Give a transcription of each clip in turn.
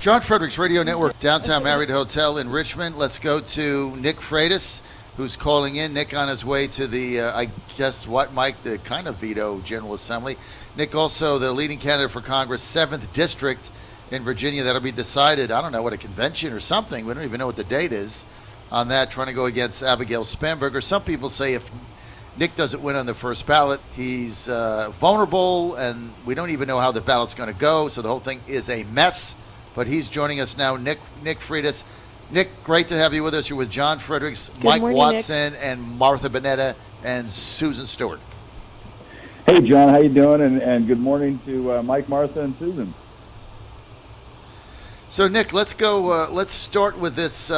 John Fredericks Radio Network, downtown Marriott Hotel in Richmond. Let's go to Nick Freitas, who's calling in. Nick on his way to the, Mike, the kind of veto General Assembly. Nick also the leading candidate for Congress, 7th District in Virginia. That'll be decided, I don't know, what, a convention or something. We don't even know what the date is on that, trying to go against Abigail Spanberger. Some people say if Nick doesn't win on the first ballot, he's vulnerable, and we don't even know how the ballot's going to go, so the whole thing is a mess. But he's joining us now, Nick Freitas. Nick, great to have you with us. You're with John Fredericks, Mike Watson, Nick, and Martha Bonetta, and Susan Stewart. Hey, John, how you doing? And good morning to Mike, Martha, and Susan. So, Nick, let's go. Let's start with this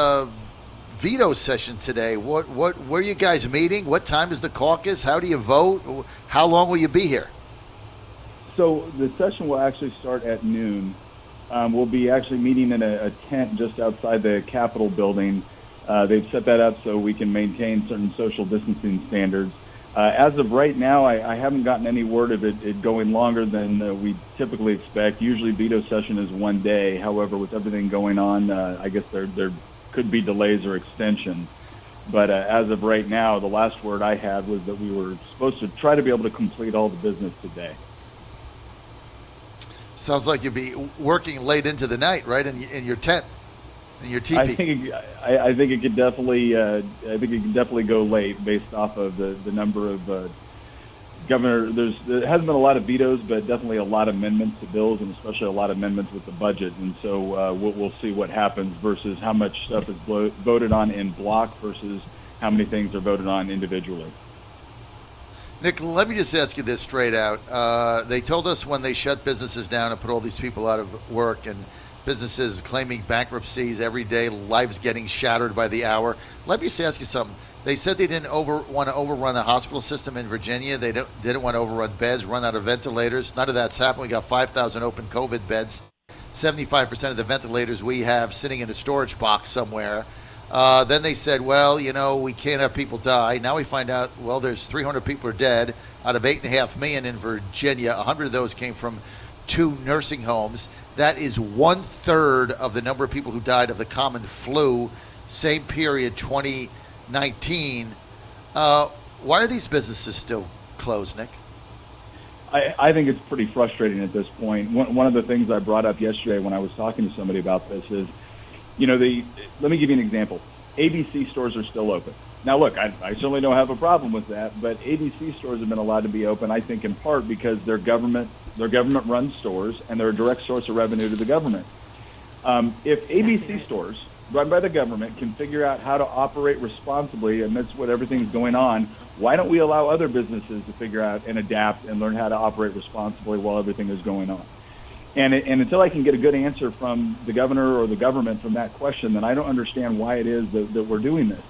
veto session today. Where are you guys meeting? What time is the caucus? How do you vote? How long will you be here? So the session will actually start at noon. We'll be actually meeting in a tent just outside the Capitol building. They've set that up so we can maintain certain social distancing standards. As of right now, I haven't gotten any word of it going longer than we typically expect. Usually veto session is 1 day. However, with everything going on, I guess there could be delays or extension. But as of right now, the last word I had was that we were supposed to try to be able to complete all the business today. Sounds like you'll be working late into the night, right, in your tent, in your teepee. I think it could definitely go late based off of the number of governor. There hasn't been a lot of vetoes, but definitely a lot of amendments to bills, and especially a lot of amendments with the budget. And so we'll see what happens versus how much stuff is voted on in block versus how many things are voted on individually. Nick, let me just ask you this straight out. They told us when they shut businesses down and put all these people out of work and businesses claiming bankruptcies every day, lives getting shattered by the hour. Let me just ask you something. They said they didn't want to overrun the hospital system in Virginia. They didn't want to overrun beds, run out of ventilators. None of that's happened. We got 5,000 open COVID beds. 75% of the ventilators we have sitting in a storage box somewhere. Then they said, well, we can't have people die. Now we find out, well, there's 300 people are dead out of 8.5 million in Virginia. 100 of those came from 2 nursing homes. That is 1/3 of the number of people who died of the common flu, same period, 2019. Why are these businesses still closed, Nick? I think it's pretty frustrating at this point. One of the things I brought up yesterday when I was talking to somebody about this is, let me give you an example. ABC stores are still open. Now, look, I certainly don't have a problem with that, but ABC stores have been allowed to be open, I think, in part because they're government-run stores, and they're a direct source of revenue to the government. If ABC stores, run by the government, can figure out how to operate responsibly amidst what everything's going on, why don't we allow other businesses to figure out and adapt and learn how to operate responsibly while everything is going on? And until I can get a good answer from the governor or the government from that question, then I don't understand why it is that we're doing this.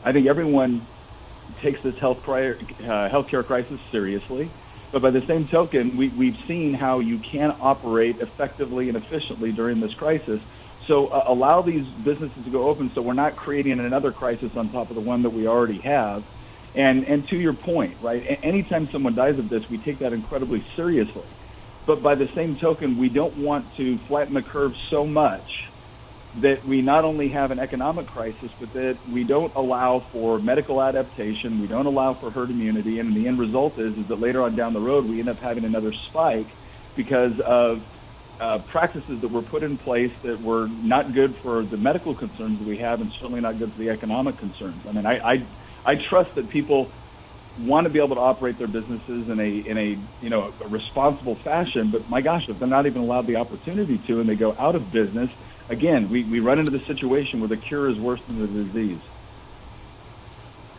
I think everyone takes this healthcare crisis seriously, but by the same token, we've seen how you can operate effectively and efficiently during this crisis. So allow these businesses to go open so we're not creating another crisis on top of the one that we already have. And to your point, right, anytime someone dies of this, we take that incredibly seriously. But by the same token, we don't want to flatten the curve so much that we not only have an economic crisis, but that we don't allow for medical adaptation, we don't allow for herd immunity, and the end result is that later on down the road, we end up having another spike because of practices that were put in place that were not good for the medical concerns that we have, and certainly not good for the economic concerns. I mean, I trust that people want to be able to operate their businesses in a responsible fashion, but my gosh, if they're not even allowed the opportunity to and they go out of business, again, we run into the situation where the cure is worse than the disease.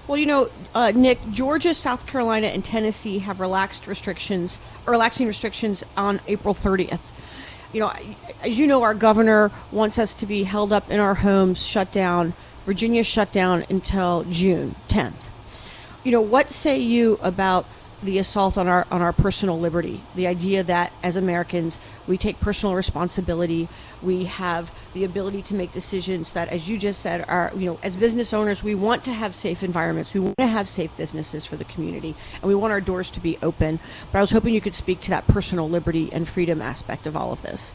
Well, Nick, Georgia, South Carolina, and Tennessee have relaxing restrictions on April 30th. As you know, our governor wants us to be held up in our homes, shut down. Virginia shut down until June 10th. What say you about the assault on our personal liberty? The idea that as Americans, we take personal responsibility. We have the ability to make decisions that, as you just said, are, as business owners, we want to have safe environments. We want to have safe businesses for the community, and we want our doors to be open. But I was hoping you could speak to that personal liberty and freedom aspect of all of this.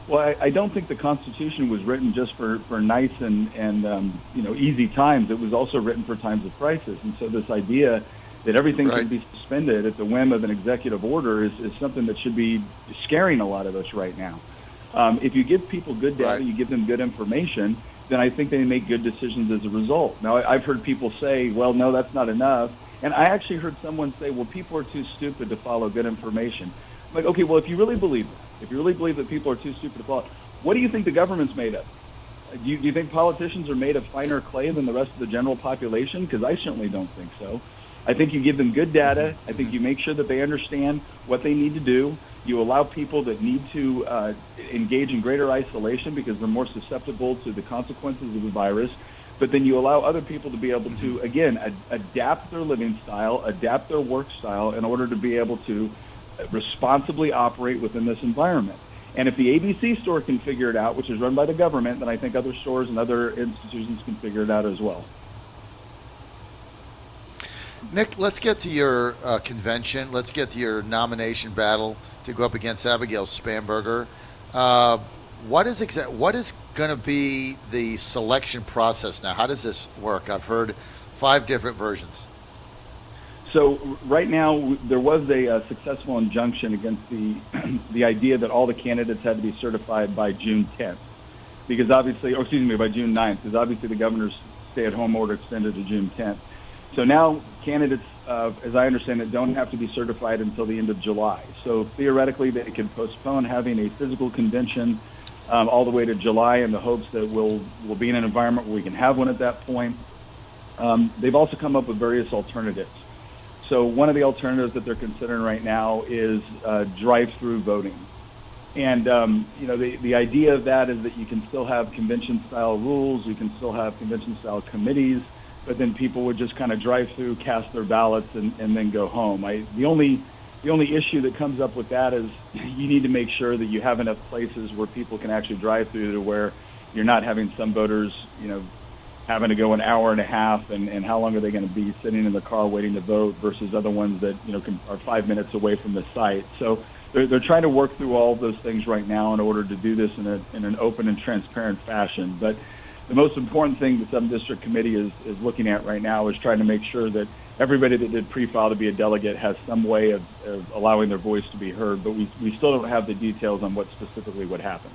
Well, I don't think the Constitution was written just for nice and easy times. It was also written for times of crisis. And so this idea that everything Right. can be suspended at the whim of an executive order is something that should be scaring a lot of us right now. If you give people good data, Right. you give them good information, then I think they make good decisions as a result. Now, I've heard people say, well, no, that's not enough. And I actually heard someone say, well, people are too stupid to follow good information. I'm like, okay, well, if you really believe that, if you really believe that people are too stupid to follow, what do you think the government's made of? Do you think politicians are made of finer clay than the rest of the general population? Because I certainly don't think so. I think you give them good data. I think you make sure that they understand what they need to do. You allow people that need to engage in greater isolation because they're more susceptible to the consequences of the virus. But then you allow other people to be able to, again, adapt their living style, adapt their work style in order to be able to responsibly operate within this environment. And if the ABC store can figure it out, which is run by the government, then I think other stores and other institutions can figure it out as well. Nick, let's get to your convention. Let's get to your nomination battle to go up against Abigail Spanberger. What is going to be the selection process now? How does this work? I've heard 5 different versions. So right now, there was a successful injunction against the idea that all the candidates had to be certified by June 10th, because obviously, or excuse me, by June 9th, because obviously the governor's stay-at-home order extended to June 10th. So now candidates, as I understand it, don't have to be certified until the end of July. So theoretically, they can postpone having a physical convention all the way to July in the hopes that we'll be in an environment where we can have one at that point. They've also come up with various alternatives. So one of the alternatives that they're considering right now is drive-through voting. And, the idea of that is that you can still have convention-style rules, you can still have convention-style committees, but then people would just kind of drive through, cast their ballots, and then go home. The only issue that comes up with that is you need to make sure that you have enough places where people can actually drive through to where you're not having some voters, having to go an hour and a half, and how long are they going to be sitting in the car waiting to vote versus other ones that are 5 minutes away from the site. So they're trying to work through all of those things right now in order to do this in an open and transparent fashion. But the most important thing the 7th District Committee is looking at right now is trying to make sure that everybody that did pre-file to be a delegate has some way of allowing their voice to be heard. But we still don't have the details on what specifically would happen.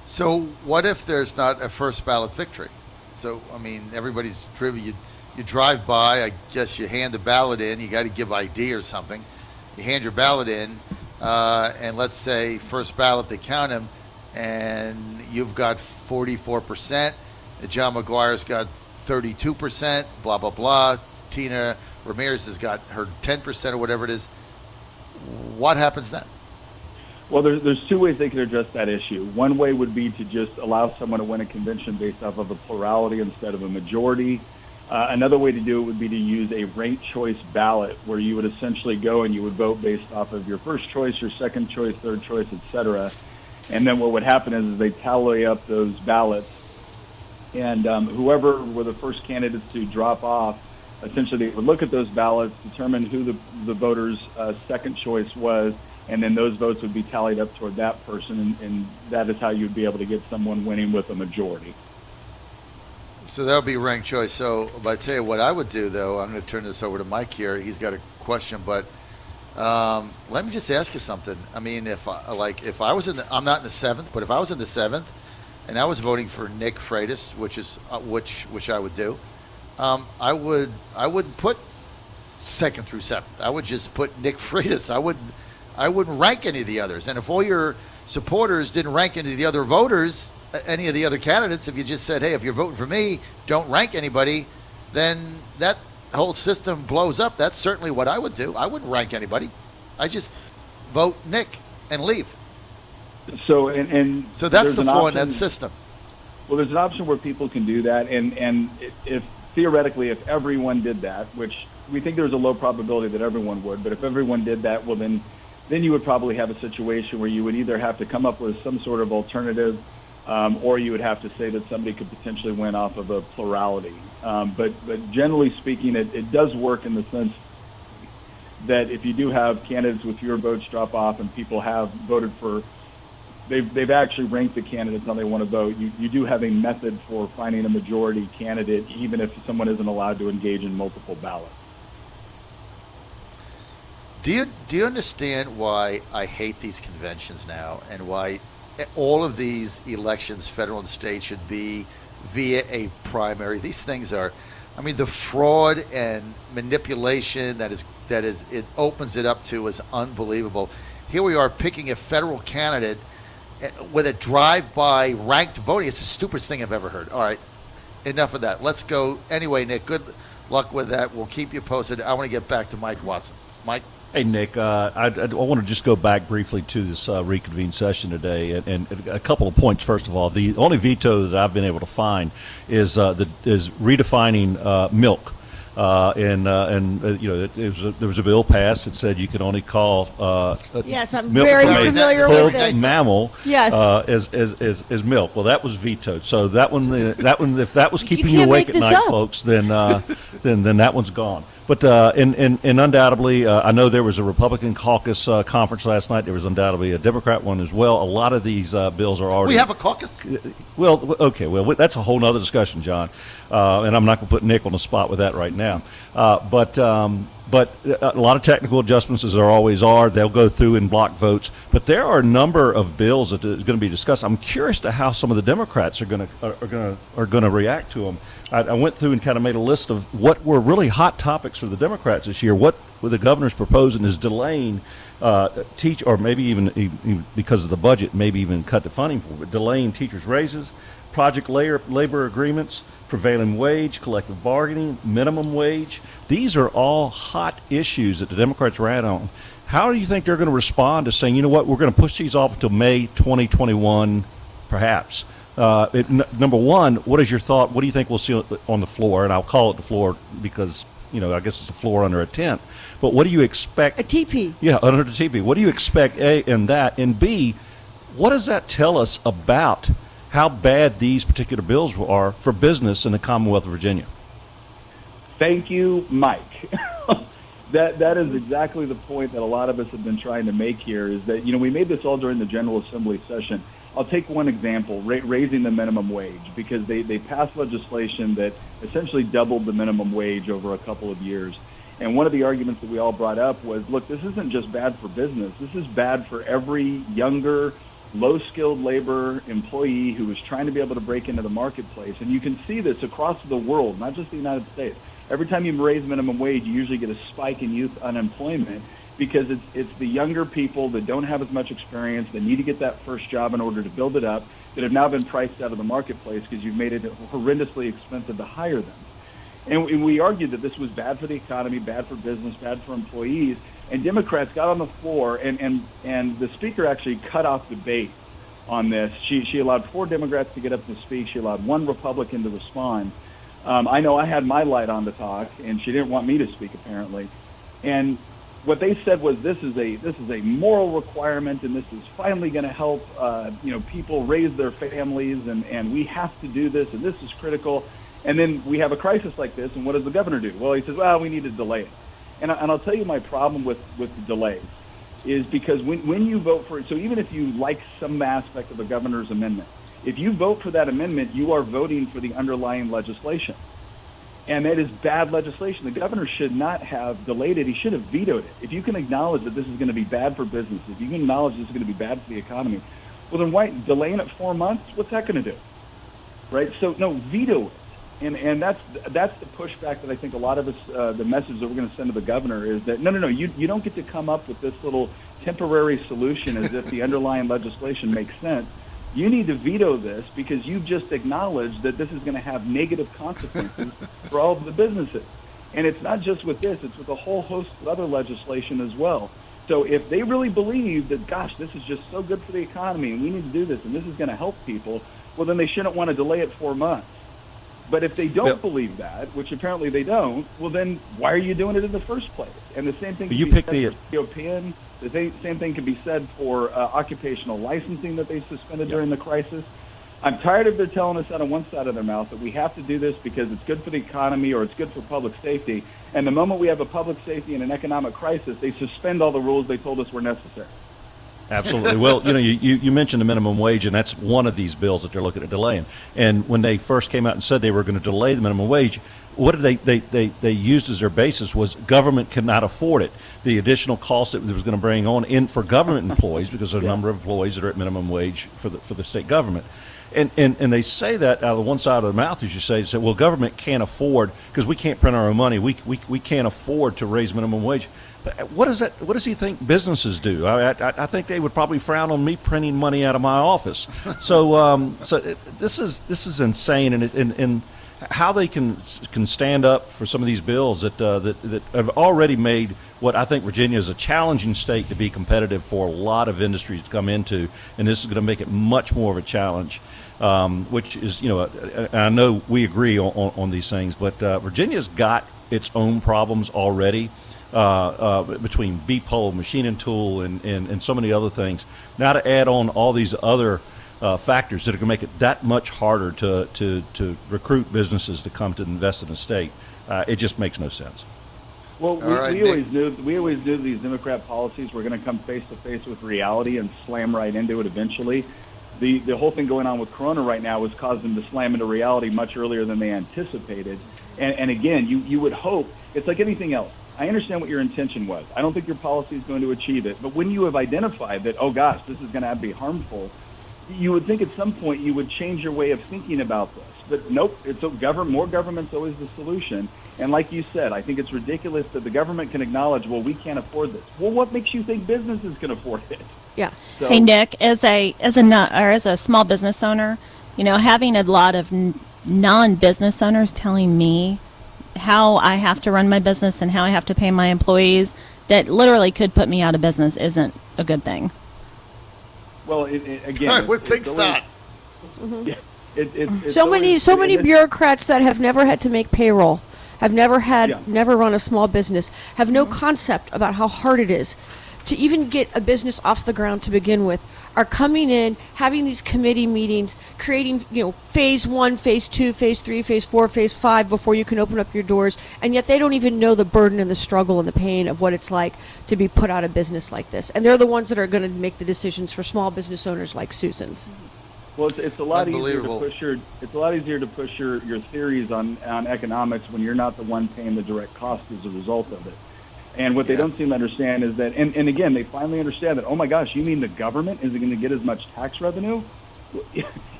So what if there's not a first ballot victory? So, I mean, everybody's driven. You drive by, I guess you hand the ballot in. You got to give ID or something. You hand your ballot in, and let's say first ballot, they count them, and you've got 44%. John McGuire's got 32%, blah, blah, blah. Tina Ramirez has got her 10% or whatever it is. What happens then? Well, there's 2 ways they could address that issue. One way would be to just allow someone to win a convention based off of a plurality instead of a majority. Another way to do it would be to use a ranked choice ballot where you would essentially go and you would vote based off of your first choice, your second choice, third choice, et cetera. And then what would happen is they tally up those ballots, and whoever were the first candidates to drop off, essentially they would look at those ballots, determine who the voter's second choice was, and then those votes would be tallied up toward that person, and that is how you'd be able to get someone winning with a majority. So that would be ranked choice. So I tell you what I would do, though. I'm going to turn this over to Mike here. He's got a question, but let me just ask you something. I mean, if I was I'm not in the 7th, but if I was in the 7th and I was voting for Nick Freitas, which is which I would do, I wouldn't put 2nd through 7th. I would just put Nick Freitas. I wouldn't rank any of the others. And if all your supporters didn't rank any of the other voters, any of the other candidates, if you just said, hey, if you're voting for me, don't rank anybody, then that whole system blows up. That's certainly what I would do. I wouldn't rank anybody. I just vote Nick and leave. So that's the flaw in that system. Well, there's an option where people can do that, and if theoretically, if everyone did that, which we think there's a low probability that everyone would, but if everyone did that, well, then you would probably have a situation where you would either have to come up with some sort of alternative, or you would have to say that somebody could potentially win off of a plurality. But generally speaking, it does work in the sense that if you do have candidates with fewer votes drop off and people have voted for, they've actually ranked the candidates how they want to vote, you do have a method for finding a majority candidate, even if someone isn't allowed to engage in multiple ballots. Do you understand why I hate these conventions now, and why all of these elections, federal and state, should be via a primary? These things are, I mean, the fraud and manipulation that is it opens it up to is unbelievable. Here we are picking a federal candidate with a drive-by ranked voting. It's the stupidest thing I've ever heard. All right, enough of that. Let's go. Anyway, Nick, good luck with that. We'll keep you posted. I want to get back to Mike Watson. Mike? Hey, Nick, I want to just go back briefly to this reconvened session today, and a couple of points. First of all, the only veto that I've been able to find is redefining milk. There was a bill passed that said you could only call yes, I'm milk very from familiar a with this mammal yes. As milk. Well, that was vetoed. So that one, if that was keeping you awake at night, folks, then that one's gone. But and undoubtedly, I know there was a Republican caucus conference last night. There was undoubtedly a Democrat one as well. A lot of these bills are already. We have a caucus? Well, okay. Well, that's a whole other discussion, John. And I'm not going to put Nick on the spot with that right now. But a lot of technical adjustments, as there always are. They'll go through in block votes. But there are a number of bills that is going to be discussed. I'm curious to how some of the Democrats are going to react to them. I went through and kind of made a list of what were really hot topics for the Democrats this year. What the governor's proposing is delaying or maybe even because of the budget, maybe even cut the funding for, but delaying teachers' raises, project labor agreements, prevailing wage, collective bargaining, minimum wage. These are all hot issues that the Democrats ran on. How do you think they're going to respond to saying, you know what, we're going to push these off until May 2021, perhaps? Number one, what is your thought? What do you think we'll see on the floor? And I'll call it the floor because, I guess it's a floor under a tent. But what do you expect? A TP. Yeah, under the TP. What do you expect, A, in that? And B, what does that tell us about how bad these particular bills are for business in the Commonwealth of Virginia? Thank you, Mike. That is exactly the point that a lot of us have been trying to make here, is that, we made this all during the General Assembly session. I'll take one example, raising the minimum wage, because they passed legislation that essentially doubled the minimum wage over a couple of years. And one of the arguments that we all brought up was, look, this isn't just bad for business. This is bad for every younger, low-skilled labor employee who is trying to be able to break into the marketplace. And you can see this across the world, not just the United States. Every time you raise minimum wage, you usually get a spike in youth unemployment, because it's the younger people that don't have as much experience, that need to get that first job in order to build it up, that have now been priced out of the marketplace because you've made it horrendously expensive to hire them. And we argued that this was bad for the economy, bad for business, bad for employees, and Democrats got on the floor, and the speaker actually cut off debate on this. She allowed 4 Democrats to get up to speak. She allowed 1 Republican to respond. I know I had my light on to talk, and she didn't want me to speak, apparently. And what they said was, this is a moral requirement, and this is finally going to help people raise their families, and we have to do this, and this is critical. And then we have a crisis like this, and what does the governor do? Well, he says, well, we need to delay it. And I'll tell you my problem with the delays is because when you vote for it, so even if you like some aspect of a governor's amendment, if you vote for that amendment, you are voting for the underlying legislation. And that is bad legislation. The governor should not have delayed it. He should have vetoed it. If you can acknowledge that this is going to be bad for business, if you can acknowledge this is going to be bad for the economy, well, then why delaying it 4 months? What's that going to do? Right? So, no, veto it. And that's the pushback that I think a lot of us, the message that we're going to send to the governor is that, no, you don't get to come up with this little temporary solution as if the underlying legislation makes sense. You need to veto this because you've just acknowledged that this is going to have negative consequences for all of the businesses. And it's not just with this, it's with a whole host of other legislation as well. So if they really believe that, gosh, this is just so good for the economy and we need to do this and this is going to help people, well, then they shouldn't want to delay it 4 months. But if they don't believe that, which apparently they don't, well, then why are you doing it in the first place? And the same thing can be said for COPN. The same thing can be said for occupational licensing that they suspended during the crisis. I'm tired of their telling us out on one side of their mouth that we have to do this because it's good for the economy or it's good for public safety. And the moment we have a public safety and an economic crisis, they suspend all the rules they told us were necessary. Absolutely. Well, you mentioned the minimum wage, and that's one of these bills that they're looking at delaying. And when they first came out and said they were going to delay the minimum wage, what did they used as their basis was government could not afford it. The additional cost that it was going to bring on in for government employees, because there are a number of employees that are at minimum wage for the state government. And they say that out of the one side of their mouth, as you say, well, government can't afford, because we can't print our own money. We can't afford to raise minimum wage. But what is that? What does he think businesses do? I think they would probably frown on me printing money out of my office. So this is insane, and how they can stand up for some of these bills that have already made what I think Virginia is a challenging state to be competitive for a lot of industries to come into, and this is going to make it much more of a challenge. Which is, I know we agree on these things, but Virginia's got its own problems already between beep pole, machine and tool, and so many other things. Now to add on all these other factors that are going to make it that much harder to recruit businesses to come to invest in the state, it just makes no sense. Well, we always knew these Democrat policies were going to come face to face with reality and slam right into it eventually. The whole thing going on with Corona right now has caused them to slam into reality much earlier than they anticipated. And again, you would hope, it's like anything else. I understand what your intention was. I don't think your policy is going to achieve it. But when you have identified that, oh gosh, this is going to be harmful, you would think at some point you would change your way of thinking about this. But nope, more government's always the solution. And like you said, I think it's ridiculous that the government can acknowledge, well, we can't afford this. Well, what makes you think businesses can afford it? Yeah. So, Hey Nick, as a small business owner, having a lot of non-business owners telling me how I have to run my business and how I have to pay my employees, that literally could put me out of business, isn't a good thing. Well, again, I would think that. Yeah, it's So many bureaucrats that have never had to make payroll, have never run a small business, have no concept about how hard it is to even get a business off the ground to begin with, are coming in, having these committee meetings, creating, phase 1, phase 2, phase 3, phase 4, phase 5 before you can open up your doors, and yet they don't even know the burden and the struggle and the pain of what it's like to be put out of business like this. And they're the ones that are going to make the decisions for small business owners like Susan's. Well, it's a lot easier to push your theories on economics when you're not the one paying the direct cost as a result of it. And what they don't seem to understand is that, and again, they finally understand that, oh my gosh, you mean the government isn't going to get as much tax revenue?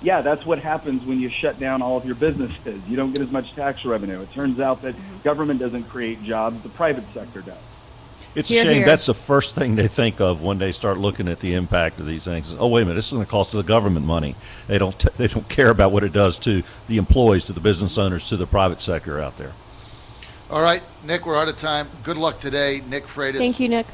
Yeah, that's what happens when you shut down all of your businesses. You don't get as much tax revenue. It turns out that government doesn't create jobs, the private sector does. It's a shame. That's the first thing they think of when they start looking at the impact of these things. Oh, wait a minute, this is going to cost the government money. They don't care about what it does to the employees, to the business owners, to the private sector out there. All right, Nick, we're out of time. Good luck today. Nick Freitas. Thank you, Nick.